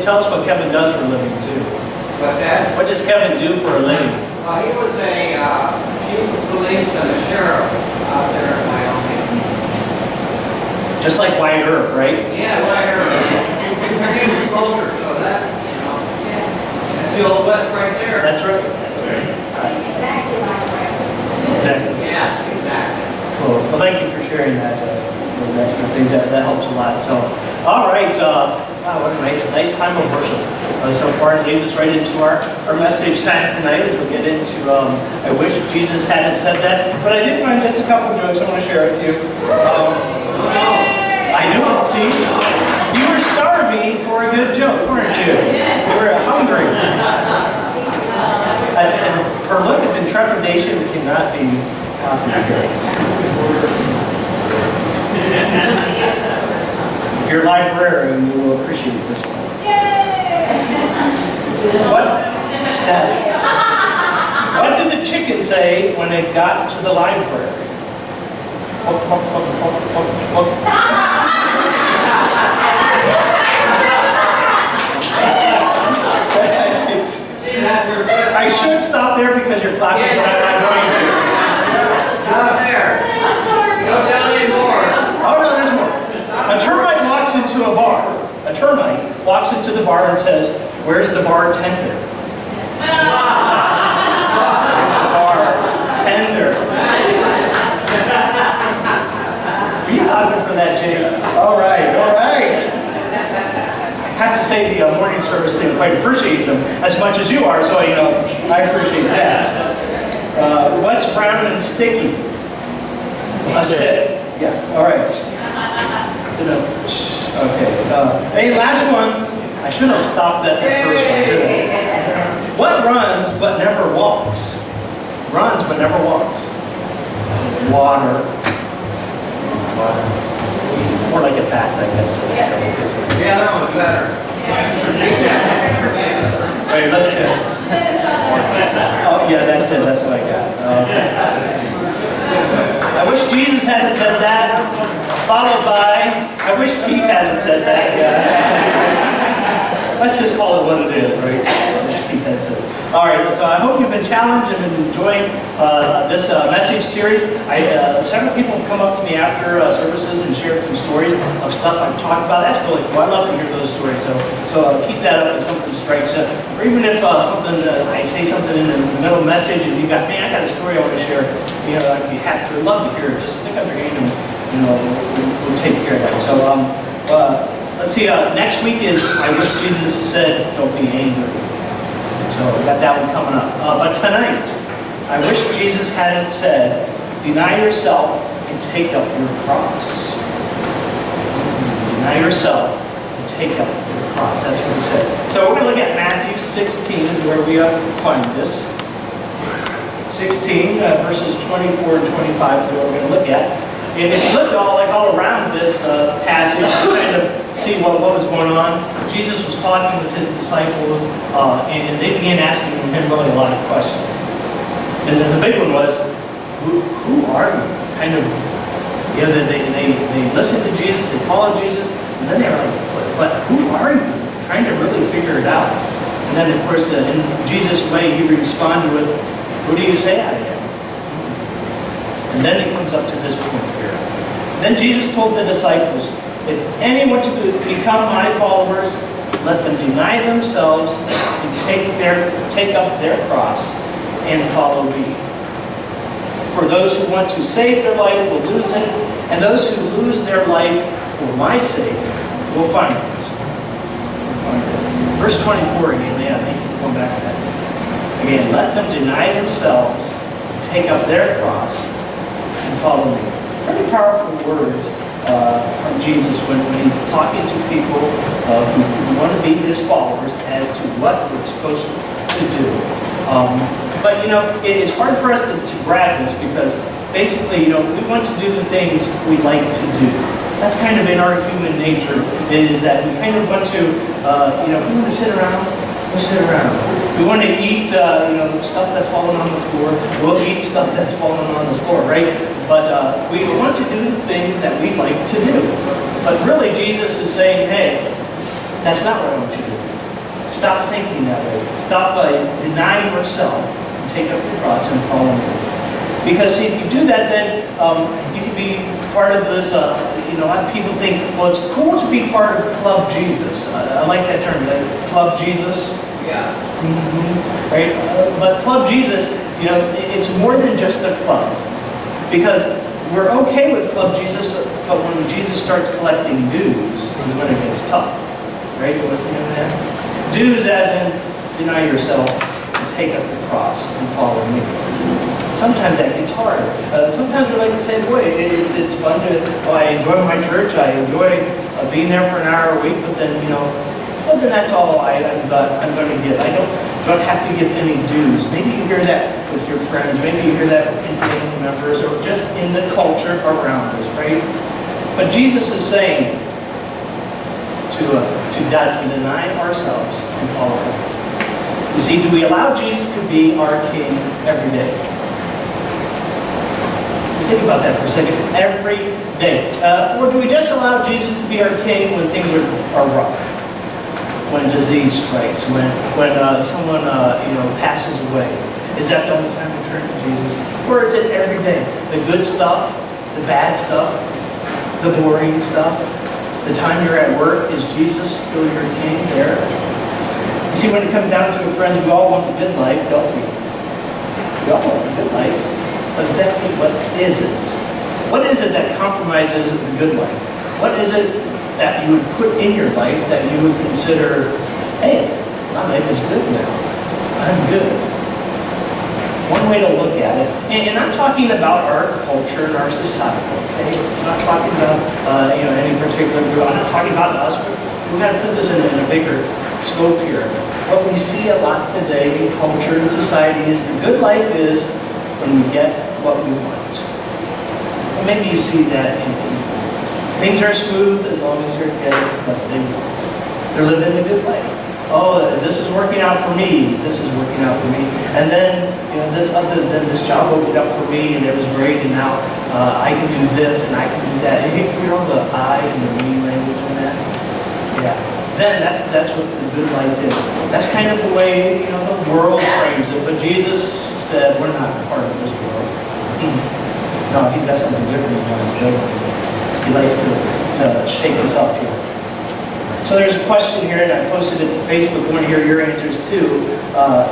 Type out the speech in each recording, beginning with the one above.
tell us what Kevin does for a living, too. What's that? What does Kevin do for a living? He was a chief of police and a sheriff out there in Wyoming. Just like Wyatt Earp, right? Yeah, Wyatt Earp. He was older, so that, that's the old West right there. That's right. That's right. Exactly like that. Exactly. Yeah, exactly. Cool. Well, thank you for sharing that. Those extra things. That helps a lot. So, all right. Wow, what a nice time of worship. So far, it leads us right into our message time tonight as we get into, I wish Jesus hadn't said that. But I did find just a couple of jokes I want to share with you. I knew it, see? You were starving for a good joke, weren't you? You were hungry. And her look of intrepidation cannot be copied here. If you're a librarian, you will appreciate this one. What? Steph. What did the chicken say when it got to the library? I should stop there because you're clapping, but I'm not going to. Not there. Don't tell any more. Oh no, there's more. A termite walks into a bar. A termite walks into the bar and says, "Where's the bartender?" Where's the bartender? Are you talking for that, Jay? All right, all right. I have to say the morning service didn't quite appreciate them as much as you are, so I appreciate that. What's brown and sticky? A stick. Yeah. All right. Okay. Hey, last one. I should have stopped at the first one too. What runs but never walks? Runs but never walks. Water. Water. More like a fact, I guess. Yeah, that one's better. Wait, let's go. Oh, yeah, that's it. That's what I got. Okay. I wish Jesus hadn't said that. Followed by, I wish Keith hadn't said that. Yeah. Let's just call it what it is, right? I wish Keith hadn't said it. All right, so I hope you've been challenged and been enjoying this message series. Several people have come up to me after services and shared some stories of stuff I've talked about. That's really cool. I love to hear those stories. So keep that up if something strikes you. Or even if I say something in the middle of the message and you got, man, I got a story I want to share. I'd be happy to love to hear it. Just stick up your hand and we'll take care of that. So let's see. Next week is I wish Jesus said, "Don't be angry." So we got that one coming up. But tonight, I wish Jesus hadn't said, "Deny yourself and take up your cross." Deny yourself and take up your cross. That's what he said. So we're going to look at Matthew 16 is where we find this. 16 verses 24 and 25 is what we're going to look at. And if you look all around this passage, you kind of see what was going on. Jesus was talking with his disciples, and they began asking him really a lot of questions. And then the big one was, who are you? Kind of, they listened to Jesus, they followed Jesus, and then they were like, but who are you? Trying to really figure it out. And then, of course, in Jesus' way, he responded with, who do you say I am? And then it comes up to this point here. Then Jesus told the disciples, if anyone to become my followers, let them deny themselves and take up their cross and follow me. For those who want to save their life will lose it, and those who lose their life for my sake will find it. Verse 24 again, yeah, thank you. Come back to that. Again, let them deny themselves, take up their cross, and follow me. Very powerful words from Jesus when he's talking to people who want to be his followers as to what we're supposed to do. But it's hard for us to grab this because basically, we want to do the things we like to do. That's kind of in our human nature, is that we kind of want to, if we want to sit around, we'll sit around. We want to eat, stuff that's falling on the floor. We'll eat stuff that's falling on the floor, right? But we want to do the things that we like to do. But really, Jesus is saying, hey, that's not what I want you to do. Stop thinking that way. Stop denying yourself and take up your cross and follow me. Because see, if you do that, then you can be part of this. A lot of people think, well, it's cool to be part of Club Jesus. I like that term, Club Jesus. Yeah. Mm-hmm. Right? But Club Jesus, it's more than just a club. Because we're okay with Club Jesus, but when Jesus starts collecting dues, is when it gets tough. Right? You with me on that? Dues as in deny yourself and take up the cross and follow me. Sometimes that gets hard. Sometimes we're like the same way. It's fun to, I enjoy my church, I enjoy being there for an hour a week, but then, well, then that's all I'm going to get. I don't have to give any dues. Maybe you hear that with your friends, maybe you hear that in family members, or just in the culture around us, right? But Jesus is saying to deny ourselves and follow him. You see, do we allow Jesus to be our King every day? Think about that for a second. Every day. Or do we just allow Jesus to be our King when things are rough? When disease strikes? When someone passes away? Is that the only time we turn to Jesus? Or is it every day? The good stuff, the bad stuff, the boring stuff, the time you're at work, is Jesus still your King there? You see, when it comes down to it, friends, we all want the good life, don't we? We all want the good life. But exactly what is it? What is it that compromises the good life? What is it that you would put in your life that you would consider, hey, my life is good now. I'm good. One way to look at it, and I'm talking about our culture and our society, okay? I'm not talking about any particular group. I'm not talking about us, but we've got to put this in a bigger scope here. What we see a lot today in culture and society is the good life is when we get what we want. Well, maybe you see that in people. Things are smooth as long as you're getting what they want. They're living a good life. Oh, this is working out for me. This is working out for me. And then, this job opened up for me, and it was great, and now I can do this, and I can do that. And you hear all the I and the me language in that? Yeah. Then that's what the good life is. That's kind of the way, the world frames it. But Jesus said, we're not part of this world. No, he's got something different in mind. He likes to shake us up here. So there's a question here, and I posted it to Facebook. I want to hear your answers too.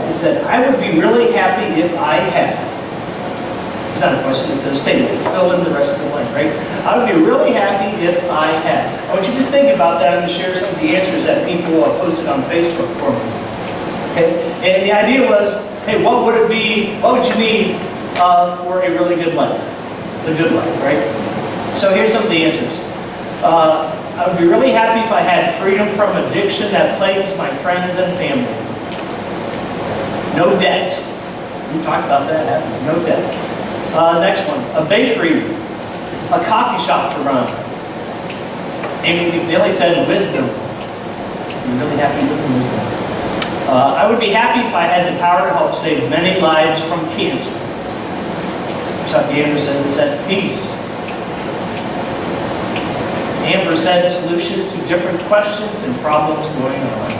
It said, I would be really happy if I had. It's not a question, it's a statement. Fill in the rest of the line, right? I would be really happy if I had. I want you to think about that. I'm going to share some of the answers that people posted on Facebook for me. Okay? And the idea was, hey, what would it be, what would you need for a really good life? The good life, right? So here's some of the answers. I would be really happy if I had freedom from addiction that plagues my friends and family. No debt. We talked about that, haven't we? No debt. Next one, a bakery, a coffee shop to run. Amy McNeely said wisdom. I'm really happy with the wisdom. I would be happy if I had the power to help save many lives from cancer. Chuck Anderson said peace. Amber said solutions to different questions and problems going on.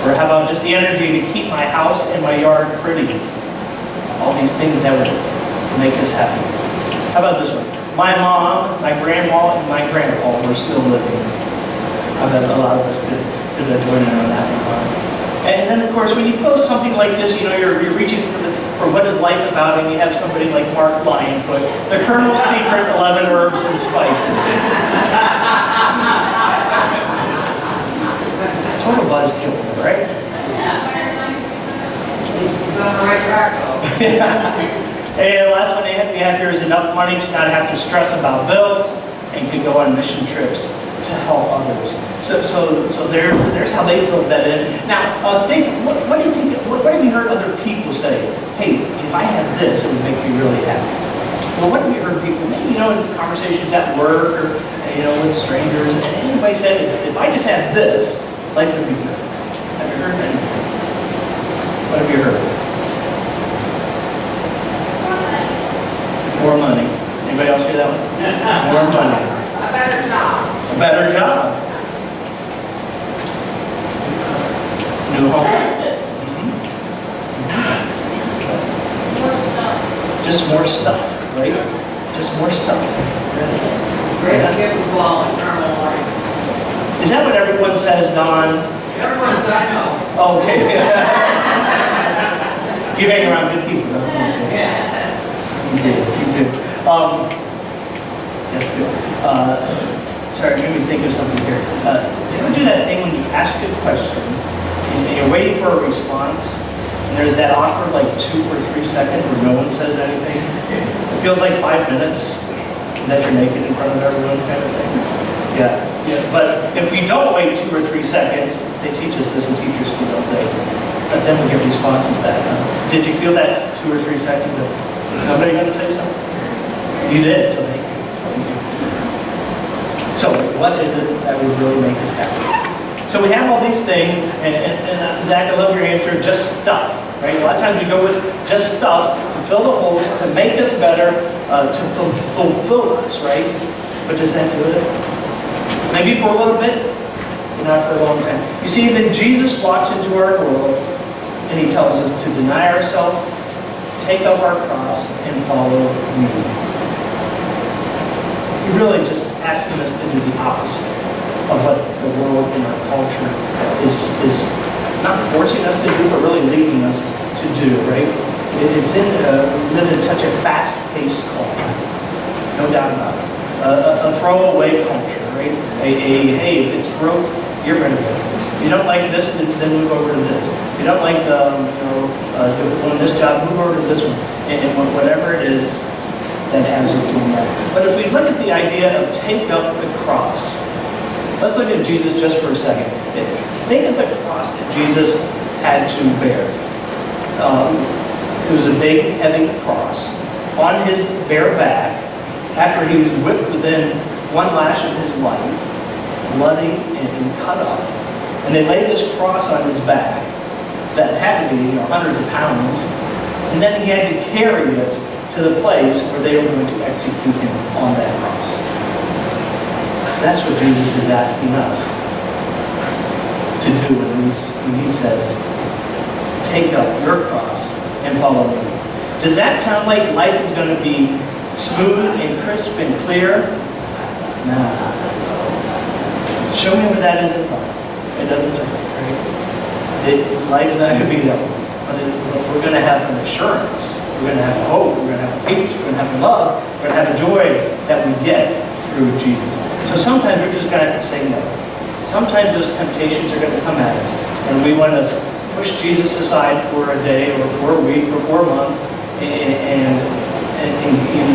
Or how about just the energy to keep my house and my yard pretty? All these things that would make us happy. How about this one? My mom, my grandma, and my grandpa were still living. I bet a lot of us could join in on that one. And then, of course, when you post something like this, you're reaching for what is life about, and you have somebody like Mark Lyon put, the Colonel's Secret 11 Herbs and Spices. Total buzzkill, right? He's on the right track, though. And the last one we have here is enough money to not have to stress about bills and can go on mission trips to help others. So there's how they fill that in. Now, think, what do you think? What have you heard other people say? Hey, if I had this, it would make me really happy. Well, what have you heard people? Maybe in conversations at work or with strangers, and anybody said, if I just had this, life would be good. Have you heard anything? What have you heard? More money. Anybody else hear that one? More money. A better job. A better job. New home. Just more stuff, right? Just more stuff. Great gift of all eternal life. Is that what everyone says, Don? Everyone says, I know. Okay. You hang around good people, don't you? Yeah. You do. That's good. Sorry, it made me think of something here. You ever do that thing when you ask a question and you're waiting for a response, and there's that awkward like 2 or 3 seconds where no one says anything? It feels like 5 minutes that you're naked in front of everyone, kind of thing. Yeah. But if we don't wait 2 or 3 seconds, they teach us this in teachers school, don't they? But then we get responses back. Did you feel that 2 or 3 seconds? Is somebody going to say something? You did, so thank you. So what is it that would really make us happy? So we have all these things, and Zach, I love your answer, just stuff, right? A lot of times we go with just stuff to fill the holes, to make us better, to fulfill us, right? But does that do it? Maybe for a little bit, but not for a long time. You see, then Jesus walks into our world, and he tells us to deny ourselves, take up our cross, and follow me. He's really just asking us to do the opposite of what the world and our culture is not forcing us to do, but really leading us to do, right? It's we live in such a fast-paced culture, no doubt about it. A throwaway culture, right? Hey, if it's broke, you're rid of it. If you don't like this, then move over to this. If you don't like doing this job, move over to this one. And whatever it is that has us doing that. But if we look at the idea of take up the cross, let's look at Jesus just for a second. Think of the cross that Jesus had to bear. It was a big, heavy cross on his bare back after he was whipped within one lash of his life, bloody and cut up. And they laid this cross on his back that had to be hundreds of pounds. And then he had to carry it to the place where they were going to execute him on that cross. That's what Jesus is asking us to do when he says, take up your cross and follow me. Does that sound like life is going to be smooth and crisp and clear? No. Show me where that is in life. It doesn't say that, right? Life is not going to be that way. But we're going to have an assurance. We're going to have hope. We're going to have peace. We're going to have love. We're going to have a joy that we get through Jesus. So sometimes we're just going to have to say no. Sometimes those temptations are going to come at us. And we want to push Jesus aside for a day or for a week or for a month. And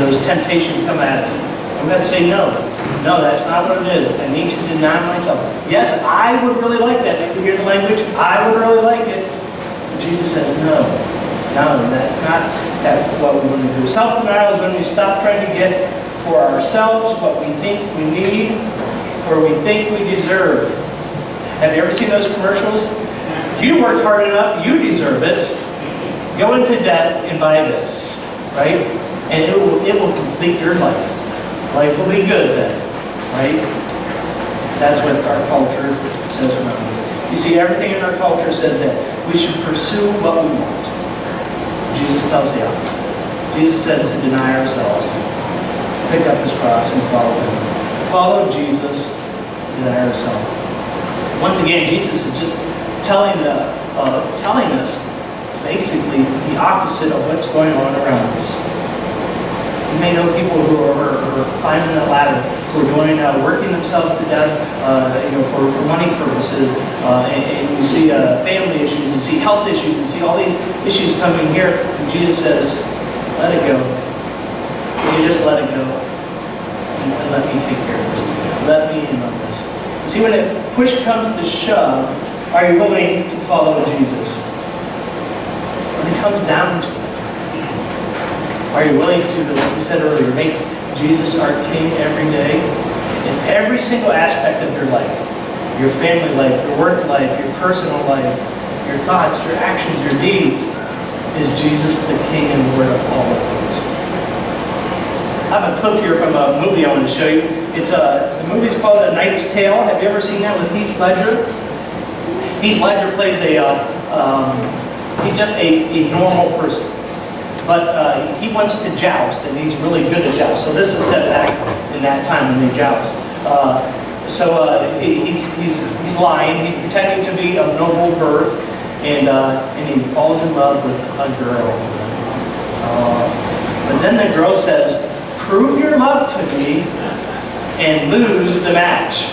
those temptations come at us. I'm going to say no. No, that's not what it is. I need to deny myself. Yes, I would really like that. Maybe you hear the language. I would really like it. But Jesus says no. No, that's not what we want to do. Self-denial is when we stop trying to get for ourselves what we think we need or we think we deserve. Have you ever seen those commercials? You worked hard enough, you deserve it. Go into debt and buy this, right? And it will complete your life. Life will be good then, right? That's what our culture says around us. You see, everything in our culture says that we should pursue what we want. Jesus tells the opposite. Jesus said to deny ourselves, pick up his cross and follow him. Follow Jesus, deny ourselves. Once again, Jesus is just telling us basically the opposite of what's going on around us. You may know people who are climbing the ladder, who are working themselves to death, for money purposes, and you see family issues, you see health issues, you see all these issues coming here, and Jesus says, let it go. You just let it go, and let me take care of this. Let me in on this. You see, when push comes to shove, are you willing to follow Jesus? When it comes down to it, are you willing to, like we said earlier, make Jesus our King every day? In every single aspect of your life, your family life, your work life, your personal life, your thoughts, your actions, your deeds, is Jesus the King and Lord of all of those? I have a clip here from a movie I want to show you. The movie's called A Knight's Tale. Have you ever seen that with Heath Ledger? Heath Ledger plays he's just a normal person. But he wants to joust, and he's really good at joust. So this is set back in that time when they joust. He's lying. He's pretending to be of noble birth, and he falls in love with a girl. But then the girl says, "Prove your love to me and lose the match."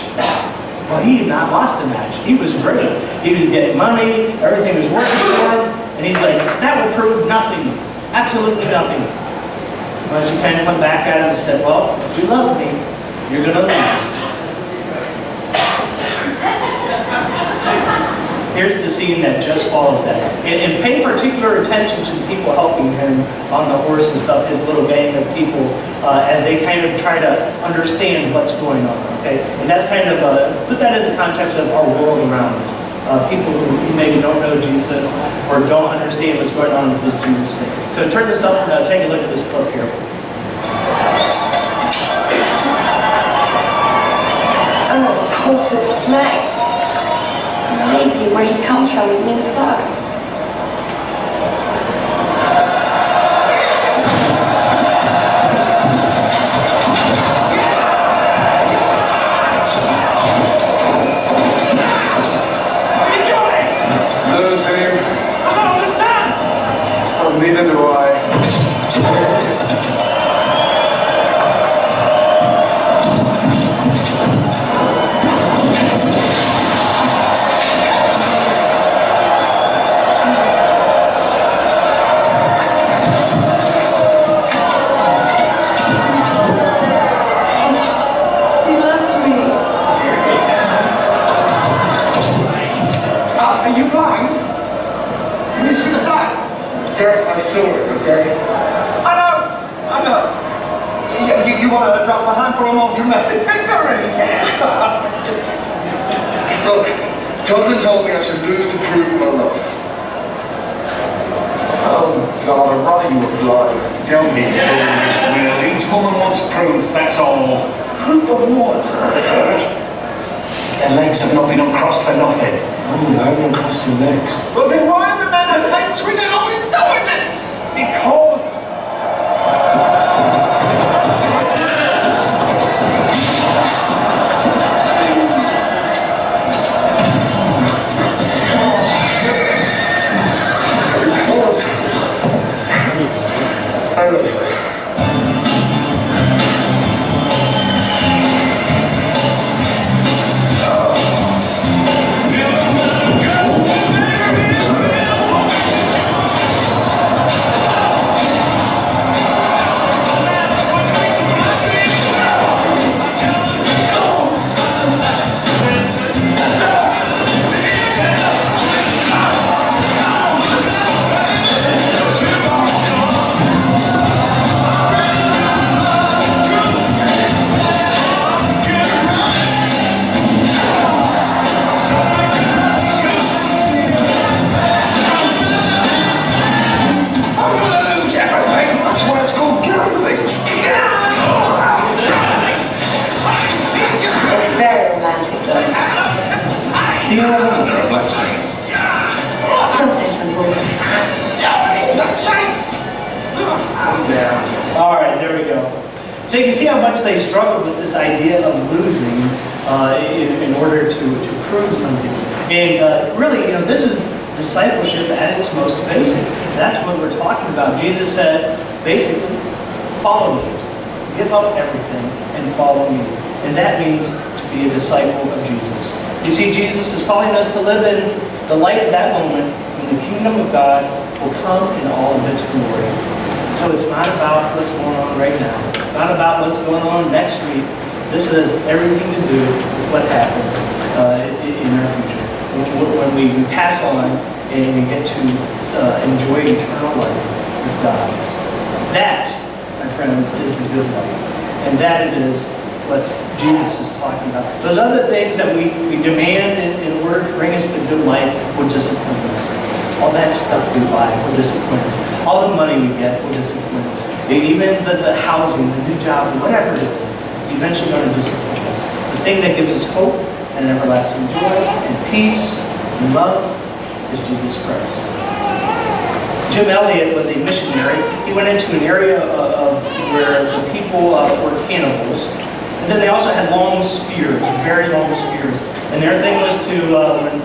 Well, he had not lost the match. He was great. He was getting money. Everything was working for him. And he's like, "That will prove nothing. Absolutely nothing." Well, she kind of come back at him and said, "Well, if you love me, you're going to lose." Here's the scene that just follows that. And pay particular attention to the people helping him on the horse and stuff, his little gang of people, as they kind of try to understand what's going on, okay? And that's kind of, put that in the context of our world around us. People who maybe don't know Jesus or don't understand what's going on with this Jesus thing. So turn this up and take a look at this clip here. Oh, his horse's flanks. Maybe where he comes from, it means love. Lose him? I don't understand. Oh, neither do I. He loves me. Are you blind? Can you see the flag? Jeff, I saw it, okay? I know. You want to drop behind for a more dramatic victory? Look, Jocelyn told me I should lose to prove my love. Oh, God, I'd rather you were blind. Don't be foolish, Will. Each woman wants proof, that's all. Proof of what? Their legs have not been uncrossed for nothing. Oh, they haven't crossed your legs. Well, then why are the men against me? They're not doing this! Because... I love you. It's very romantic, though. Sometimes I'm bored. All right, there we go. So you can see how much they struggle with this idea of losing in order to prove something. And really, this is discipleship at its most basic. That's what we're talking about. Jesus said, basically, follow me. Give up everything and follow me. And that means to be a disciple of Jesus. You see, Jesus is calling us to live in the light of that moment when the kingdom of God will come in all of its glory. So it's not about what's going on right now. It's not about what's going on next week. This has everything to do with what happens in our future. When we pass on and we get to enjoy eternal life with God. That, my friends, is the good life. And that it is what Jesus is talking about. Those other things that we demand in order to bring us the good life will disappoint us. All that stuff we buy will disappoint us. All the money we get will disappoint us. Even the housing, the new job, whatever it is eventually going to disappoint us. The thing that gives us hope and everlasting joy and peace and And love is Jesus Christ. Jim Elliot was a missionary. He went into an area of where the people were cannibals. And then they also had long spears, very long spears. And their thing was to,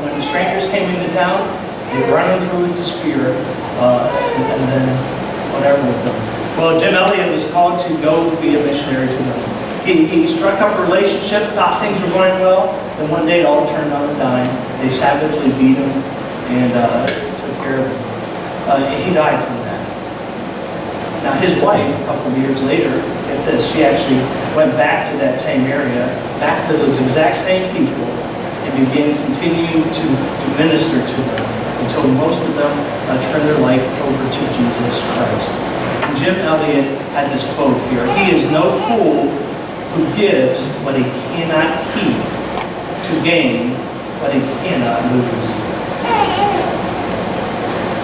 when strangers came into town, they'd run them through with the spear, and then whatever with them. Well, Jim Elliot was called to go be a missionary to them. He struck up a relationship, thought things were going well, then one day it all turned on a dime. They savagely beat him and took care of him. He died from that. Now his wife, a couple of years later, get this, she actually went back to that same area, back to those exact same people, and began continuing to minister to them until most of them turned their life over to Jesus Christ. And Jim Elliot had this quote here: "He is no fool who gives what he cannot keep to gain what he cannot lose."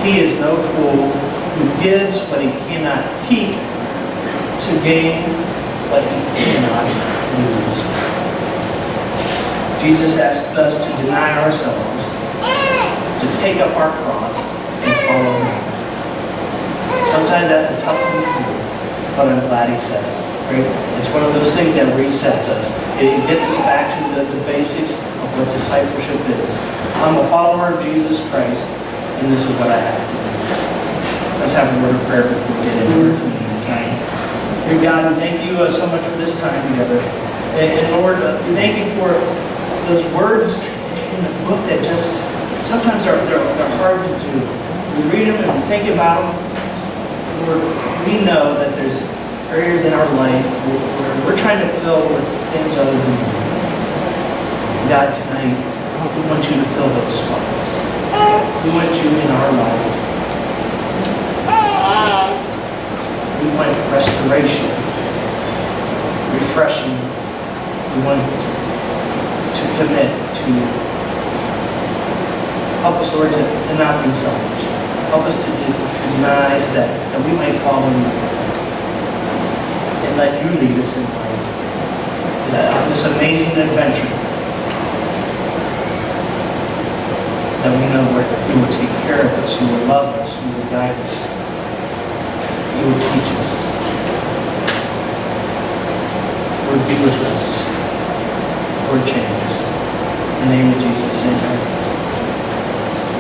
He is no fool who gives what he cannot keep to gain what he cannot lose. Jesus asked us to deny ourselves, to take up our cross and follow him. Sometimes that's a tough thing to do, but I'm glad he said it. Right? It's one of those things that resets us. It gets us back to the basics of what discipleship is. I'm a follower of Jesus Christ, and this is what I have to do. Let's have a word of prayer before we get into our communion time. Dear God, we thank you so much for this time together. And Lord, we thank you for those words in the book that just sometimes they're hard to do. We read them and we think about them. Lord, we know that there's areas in our life where we're trying to fill with things other than you. God, tonight, we want you to fill those spots. We want you in our life. We want restoration, refreshing. We want to commit to help us, Lord, to not be selfish. Help us to deny that we might follow you and let you lead us in life. On this amazing adventure that we know where you will take care of us, you will love us, you will guide us, you will teach us. Lord, be with us. Lord, change us. In the name of Jesus, amen.